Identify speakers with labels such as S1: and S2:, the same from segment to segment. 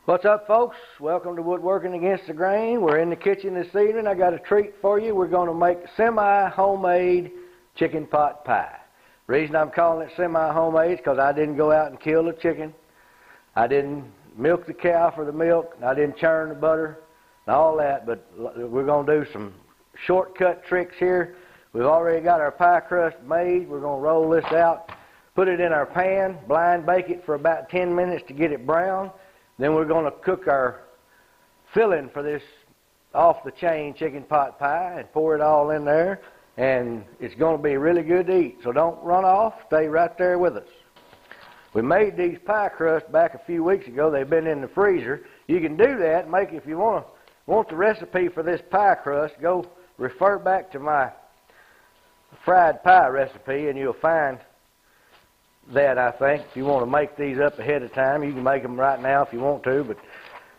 S1: What's up, folks? Welcome to Woodworking Against the Grain. We're in the kitchen this evening. I got a treat for you. We're going to make semi-homemade chicken pot pie. The reason I'm calling it semi-homemade is because I didn't go out and kill the chicken. I didn't milk the cow for the milk. I didn't churn the butter and all that, but we're going to do some shortcut tricks here. We've already got our pie crust made. We're going to roll this out, put it in our pan, blind bake it for about 10 minutes to get it brown. Then we're going to cook our filling for this off-the-chain chicken pot pie and pour it all in there. And it's going to be really good to eat. So don't run off. Stay right there with us. We made these pie crusts back a few weeks ago. They've been in the freezer. You can do that. Make if you want the recipe for this pie crust, go refer back to my fried pie recipe, and you'll find that, I think. If you want to make these up ahead of time, you can make them right now if you want to, but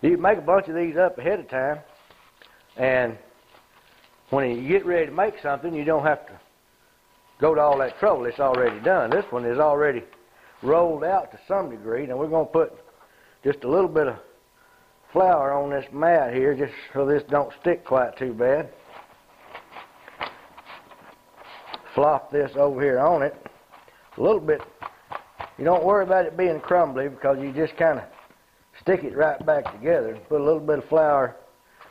S1: you can make a bunch of these up ahead of time, and when you get ready to make something, you don't have to go to all that trouble. It's already done. This one is already rolled out to some degree. Now we're going to put just a little bit of flour on this mat here just so this don't stick quite too bad. Flop this over here on it a little bit. You don't worry about it being crumbly because you just kind of stick it right back together and put a little bit of flour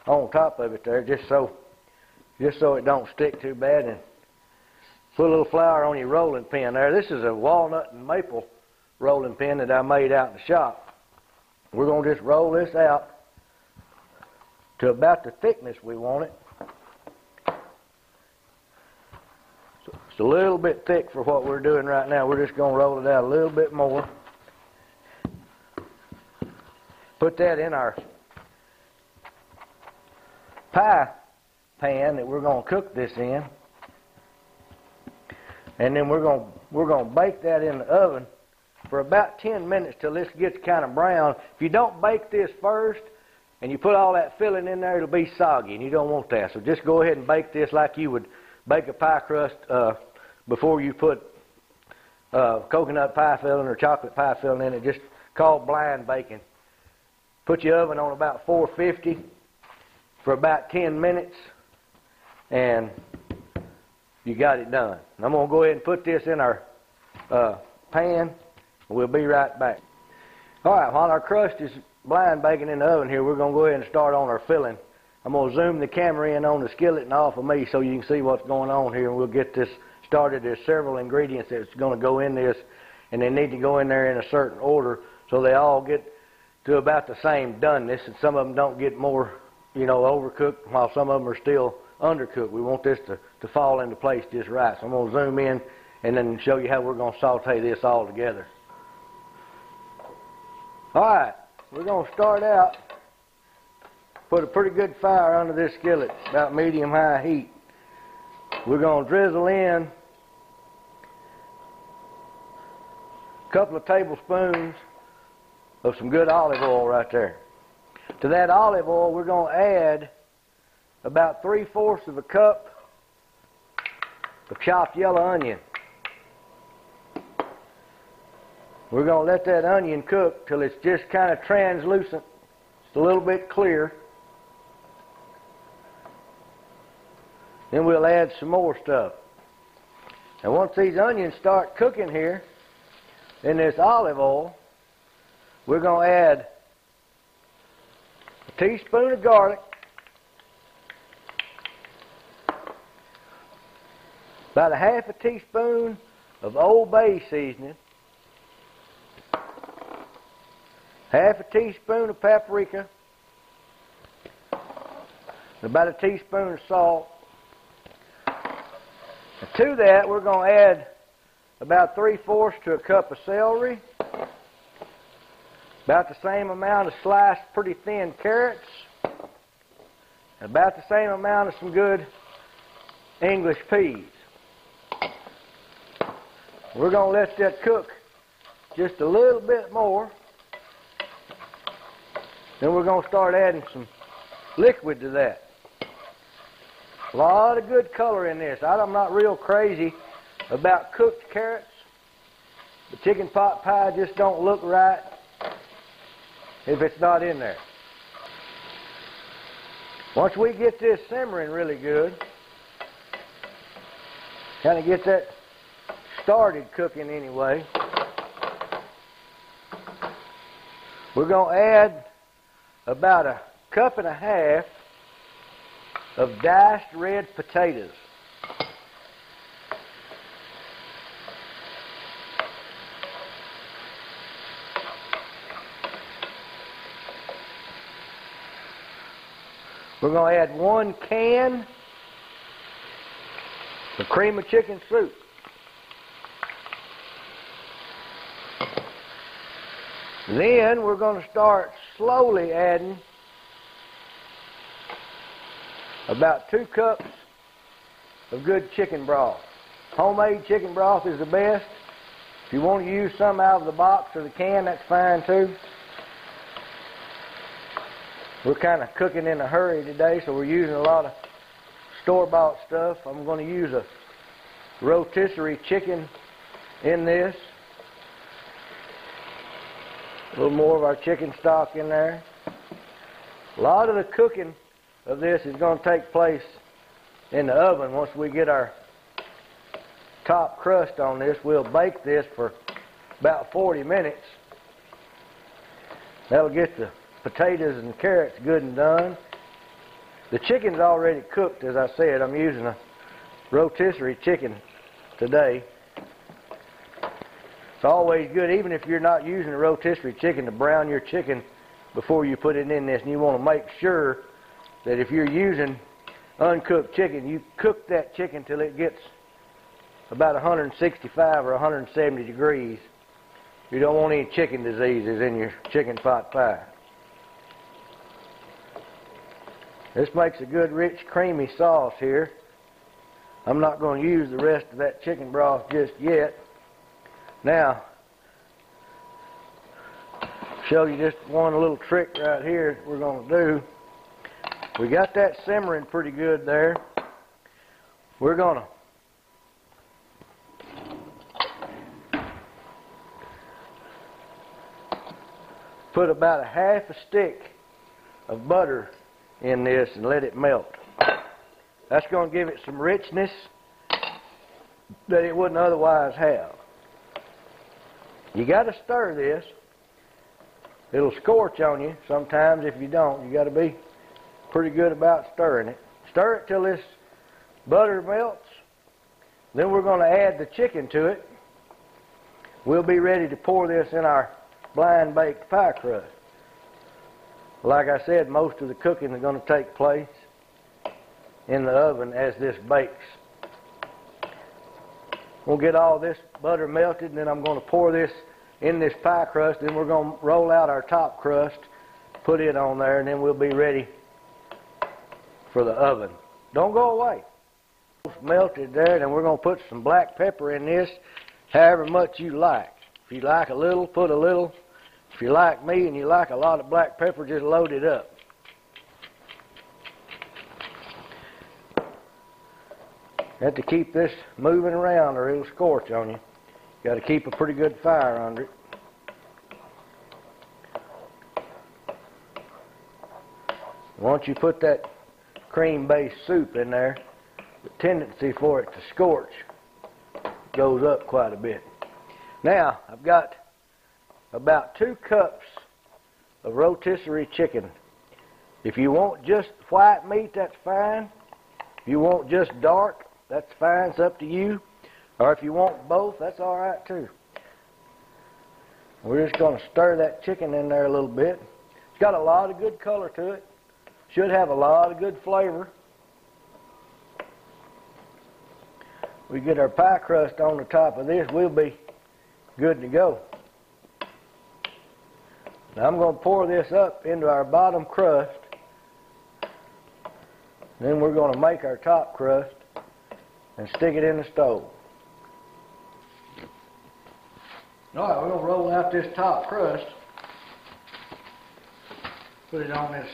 S1: on top of it there just so it don't stick too bad, and put a little flour on your rolling pin there. This is a walnut and maple rolling pin that I made out in the shop. We're going to just roll this out to about the thickness we want it. It's a little bit thick for what we're doing right now. We're just going to roll it out a little bit more. Put that in our pie pan that we're going to cook this in. And then we're going to bake that in the oven for about 10 minutes till this gets kind of brown. If you don't bake this first and you put all that filling in there, it'll be soggy, and you don't want that. So just go ahead and bake this like you would bake a pie crust before you put coconut pie filling or chocolate pie filling in it. Just called blind baking. Put your oven on about 450 for about 10 minutes, and you got it done. I'm going to go ahead and put this in our pan, and we'll be right back. All right, while our crust is blind baking in the oven here, we're going to go ahead and start on our filling. I'm going to zoom the camera in on the skillet and off of me so you can see what's going on here, and we'll get this started. There's several ingredients that's going to go in this, and they need to go in there in a certain order so they all get to about the same doneness, and some of them don't get more, overcooked, while some of them are still undercooked. We want this to fall into place just right. So I'm going to zoom in and then show you how we're going to saute this all together. All right, we're going to start out. Put a pretty good fire under this skillet, about medium-high heat. We're going to drizzle in a couple of tablespoons of some good olive oil right there. To that olive oil, we're going to add about 3/4 of a cup of chopped yellow onion. We're going to let that onion cook till it's just kind of translucent, just a little bit clear. Then we'll add some more stuff. And once these onions start cooking here in this olive oil, we're going to add a teaspoon of garlic, about a half a teaspoon of Old Bay seasoning, half a teaspoon of paprika, about a teaspoon of salt. And to that, we're going to add about 3/4 to a cup of celery, about the same amount of sliced pretty thin carrots, and about the same amount of some good English peas. We're going to let that cook just a little bit more. Then we're going to start adding some liquid to that. A lot of good color in this. I'm not real crazy about cooked carrots. The chicken pot pie just don't look right if it's not in there. Once we get this simmering really good, kind of get that started cooking anyway, we're going to add about 1.5 cups of diced red potatoes. We're going to add 1 can of cream of chicken soup. Then we're going to start slowly adding about 2 cups of good chicken broth. Homemade chicken broth is the best. If you want to use some out of the box or the can, that's fine too. We're kind of cooking in a hurry today, so we're using a lot of store-bought stuff. I'm going to use a rotisserie chicken in this. A little more of our chicken stock in there. A lot of the cooking of this is going to take place in the oven. Once we get our top crust on this, we'll bake this for about 40 minutes. That'll get the potatoes and carrots good and done. The chicken's already cooked, as I said. I'm using a rotisserie chicken today. It's always good, even if you're not using a rotisserie chicken, to brown your chicken before you put it in this. And you want to make sure that if you're using uncooked chicken, you cook that chicken till it gets about 165 or 170 degrees. You don't want any chicken diseases in your chicken pot pie. This makes a good, rich, creamy sauce here. I'm not going to use the rest of that chicken broth just yet. Now, show you just one little trick right here we're going to do. We got that simmering pretty good there. We're going to put about 1/2 stick of butter in this and let it melt. That's going to give it some richness that it wouldn't otherwise have. You got to stir this. It'll scorch on you sometimes if you don't. You got to be pretty good about stirring it. Stir it till this butter melts. Then we're going to add the chicken to it. We'll be ready to pour this in our blind baked pie crust. Like I said, most of the cooking is going to take place in the oven as this bakes. We'll get all this butter melted, and then I'm going to pour this in this pie crust. Then we're going to roll out our top crust, put it on there, and then we'll be ready for the oven. Don't go away. It's melted there, and we're going to put some black pepper in this, however much you like. If you like a little, put a little. If you're like me and you like a lot of black pepper, just load it up. You have to keep this moving around or it'll scorch on you. You got to keep a pretty good fire under it. Once you put that cream-based soup in there, the tendency for it to scorch goes up quite a bit. Now, I've got about 2 cups of rotisserie chicken. If you want just white meat, that's fine. If you want just dark, that's fine. It's up to you. Or if you want both, that's all right too. We're just going to stir that chicken in there a little bit. It's got a lot of good color to it. Should have a lot of good flavor. We get our pie crust on the top of this, we'll be good to go. Now I'm going to pour this up into our bottom crust. Then we're going to make our top crust and stick it in the stove. All right, we're going to roll out this top crust. Put it on this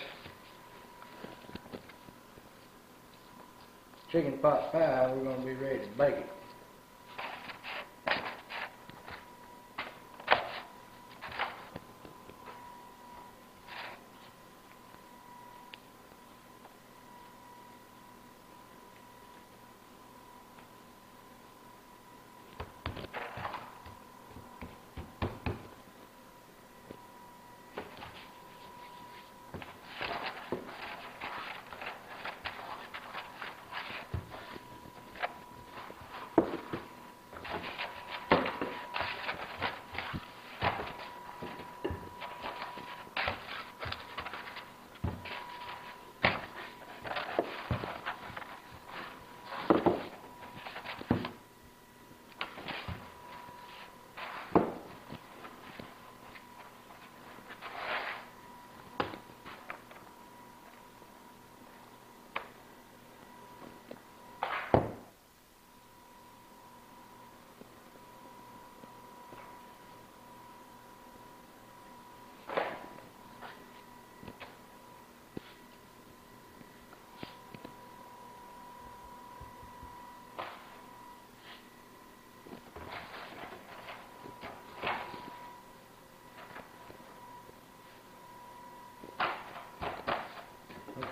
S1: chicken pot pie. We're going to be ready to bake it.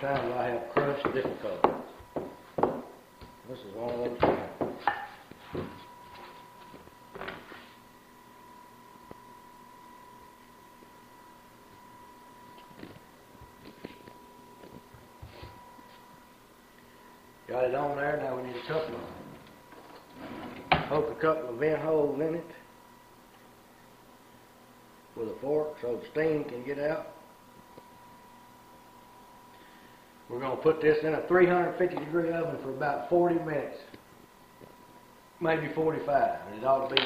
S1: Sometimes I have crust difficulties. This is one of those times. Got it on there. Now we need poke a couple of vent holes in it with a fork so the steam can get out. We're going to put this in a 350-degree oven for about 40 minutes, maybe 45, and it ought to be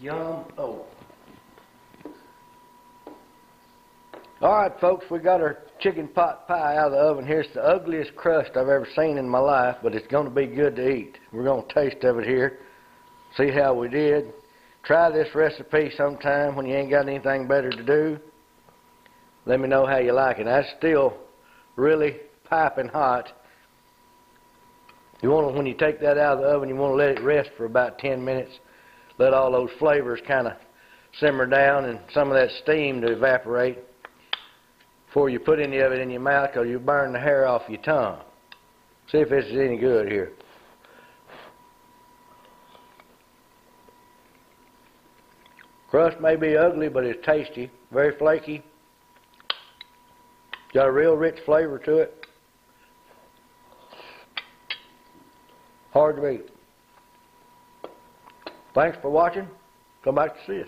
S1: yum. Oh. Alright folks, we got our chicken pot pie out of the oven. Here's the ugliest crust I've ever seen in my life, but it's going to be good to eat. We're going to taste of it here, see how we did. Try this recipe sometime when you ain't got anything better to do. Let me know how you like it. That's still really piping hot. You want to, when you take that out of the oven, you want to let it rest for about 10 minutes. Let all those flavors kind of simmer down and some of that steam to evaporate before you put any of it in your mouth, because you burn the hair off your tongue. See if this is any good here. Crust may be ugly, but it's tasty. Very flaky. Got a real rich flavor to it. Hard to beat. Thanks for watching. Come back to see us.